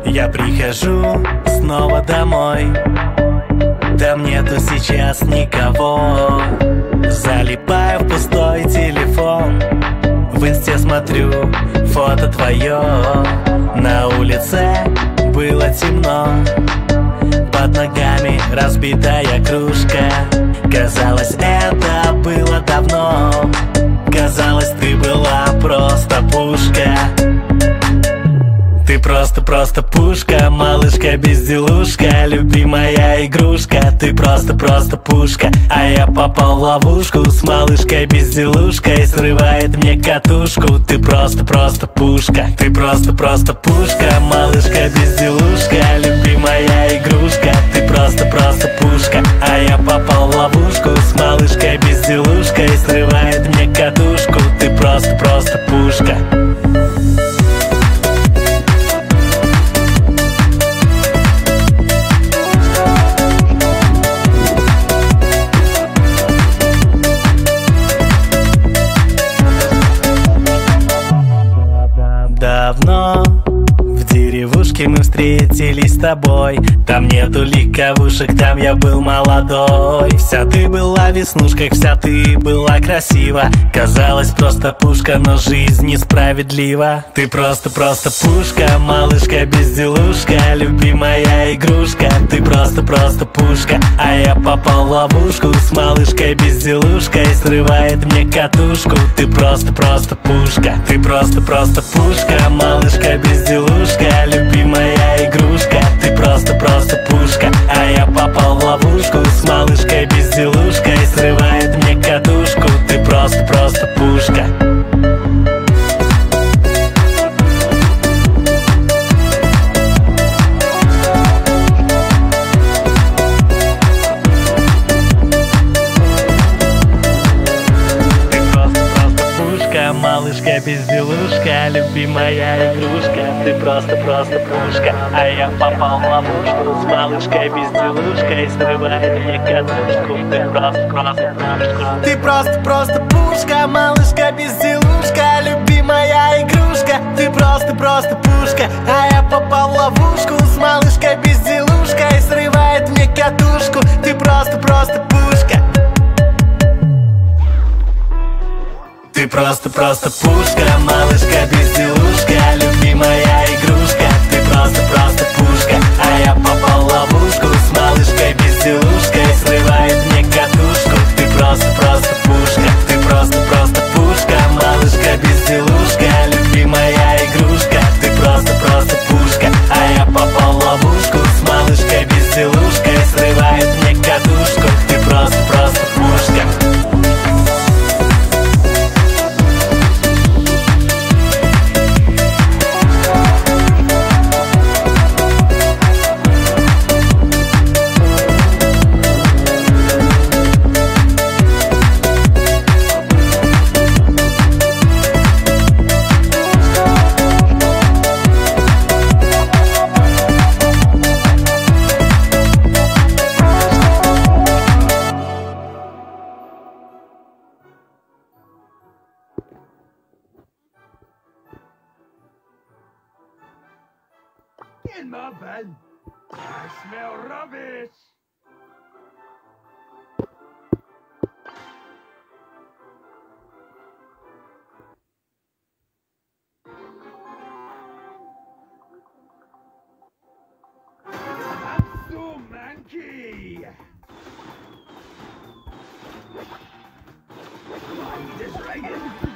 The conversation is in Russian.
Я прихожу снова домой, там нету сейчас никого. Залипаю в пустой телефон, в инсте смотрю фото твое. На улице было темно, под ногами разбитая кружка. Казалось, это было давно, казалось, ты была просто пушка. Ты просто пушка, малышка-безделушка, любимая игрушка. Ты просто пушка, а я попал в ловушку с малышкой-безделушкой, срывает мне катушку. Ты просто пушка, ты просто пушка, малышка-безделушка, любимая игрушка. Ты просто пушка, а я попал в ловушку с малышкой-безделушкой, срывает мне катушку. Ты просто пушка. Давно в деревушке мы встретились с тобой. Там нету ликовушек, там я был молодой. Вся ты была в веснушках, вся ты была красива. Казалось, просто пушка, но жизнь несправедлива. Ты просто пушка, малышка-безделушка, любимая игрушка. Ты просто пушка, а я попал в ловушку с малышкой-безделушкой, срывает мне катушку. Ты просто пушка, ты просто пушка, малышка-безделушка, любимая игрушка. Ты просто пушка, а я попал в ловушку с малышкой-безделушкой, срывает мне катушку. Ты просто пушка. Малышка-безделушка, любимая игрушка. Ты просто пушка, а я попал в ловушку с малышкой-безделушкой, срывает мне катушку. Ты просто пушка. Ты просто пушка, малышка-безделушка, любимая игрушка. Ты просто пушка, а я попал в ловушку с малышкой-безделушкой, срывает мне катушку. Ты просто пушка. Ты просто пушка, малышка-безделушка, любимая игрушка. Ты просто пушка, а я попал в ловушку с малышкой-безделушкой, срывает мне катушку. Ты просто пушка, ты просто пушка, малышка-безделушка, любимая игрушка. Ты просто пушка, а я попал в ловушку с малышкой-безделушкой, срывает мне катушку. Ты просто пушка. In my van. I smell rubbish. I'm so manky. Mind is ringing.